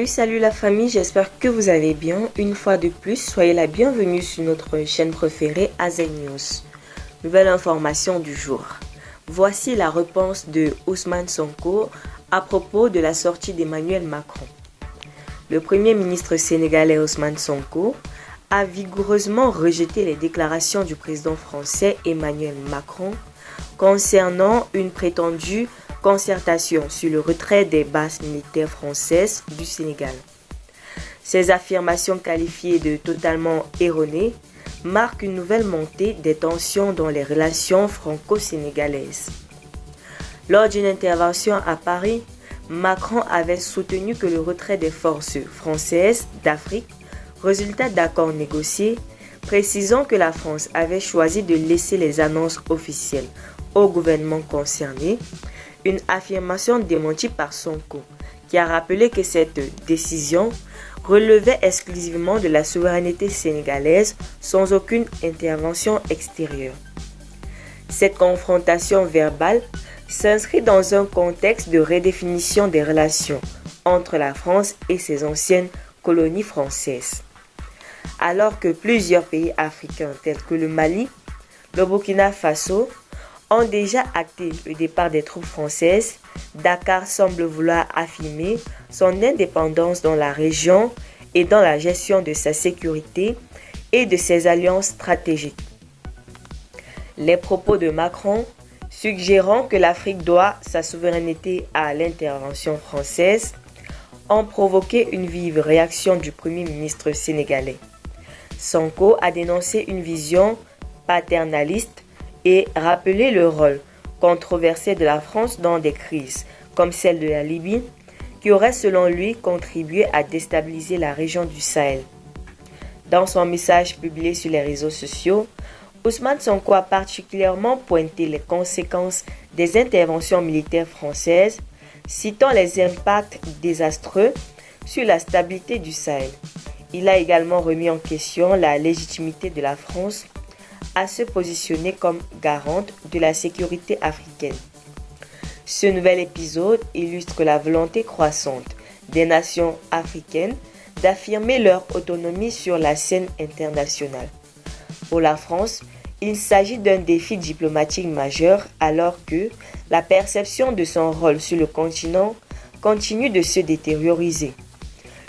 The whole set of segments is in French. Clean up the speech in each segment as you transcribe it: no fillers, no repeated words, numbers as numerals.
Salut la famille, j'espère que vous allez bien. Une fois de plus, soyez la bienvenue sur notre chaîne préférée AZ News. Nouvelle information du jour. Voici la réponse de Ousmane Sonko à propos de la sortie d'Emmanuel Macron. Le premier ministre sénégalais Ousmane Sonko a vigoureusement rejeté les déclarations du président français Emmanuel Macron concernant une prétendue concertation sur le retrait des bases militaires françaises du Sénégal. Ces affirmations qualifiées de totalement erronées marquent une nouvelle montée des tensions dans les relations franco-sénégalaises. Lors d'une intervention à Paris, Macron avait soutenu que le retrait des forces françaises d'Afrique résultait d'accords négociés, précisant que la France avait choisi de laisser les annonces officielles au gouvernement concerné, une affirmation démentie par Sonko, qui a rappelé que cette décision relevait exclusivement de la souveraineté sénégalaise sans aucune intervention extérieure. Cette confrontation verbale s'inscrit dans un contexte de redéfinition des relations entre la France et ses anciennes colonies françaises. Alors que plusieurs pays africains tels que le Mali, le Burkina Faso ont déjà acté le départ des troupes françaises, Dakar semble vouloir affirmer son indépendance dans la région et dans la gestion de sa sécurité et de ses alliances stratégiques. Les propos de Macron, suggérant que l'Afrique doit sa souveraineté à l'intervention française, ont provoqué une vive réaction du Premier ministre sénégalais. Sonko a dénoncé une vision paternaliste et rappelé le rôle controversé de la France dans des crises comme celle de la Libye, qui aurait selon lui contribué à déstabiliser la région du Sahel. Dans son message publié sur les réseaux sociaux, Ousmane Sonko a particulièrement pointé les conséquences des interventions militaires françaises, citant les impacts désastreux sur la stabilité du Sahel. Il a également remis en question la légitimité de la France à se positionner comme garante de la sécurité africaine. Ce nouvel épisode illustre la volonté croissante des nations africaines d'affirmer leur autonomie sur la scène internationale. Pour la France, il s'agit d'un défi diplomatique majeur alors que la perception de son rôle sur le continent continue de se détérioriser.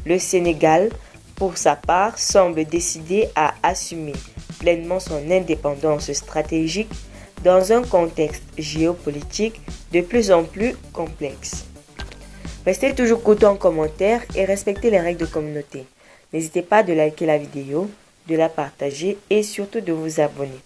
Le Sénégal, pour sa part, semble décidé à assumer pleinement son indépendance stratégique dans un contexte géopolitique de plus en plus complexe. Restez toujours courtois en commentaire et respectez les règles de communauté. N'hésitez pas à liker la vidéo, de la partager et surtout de vous abonner.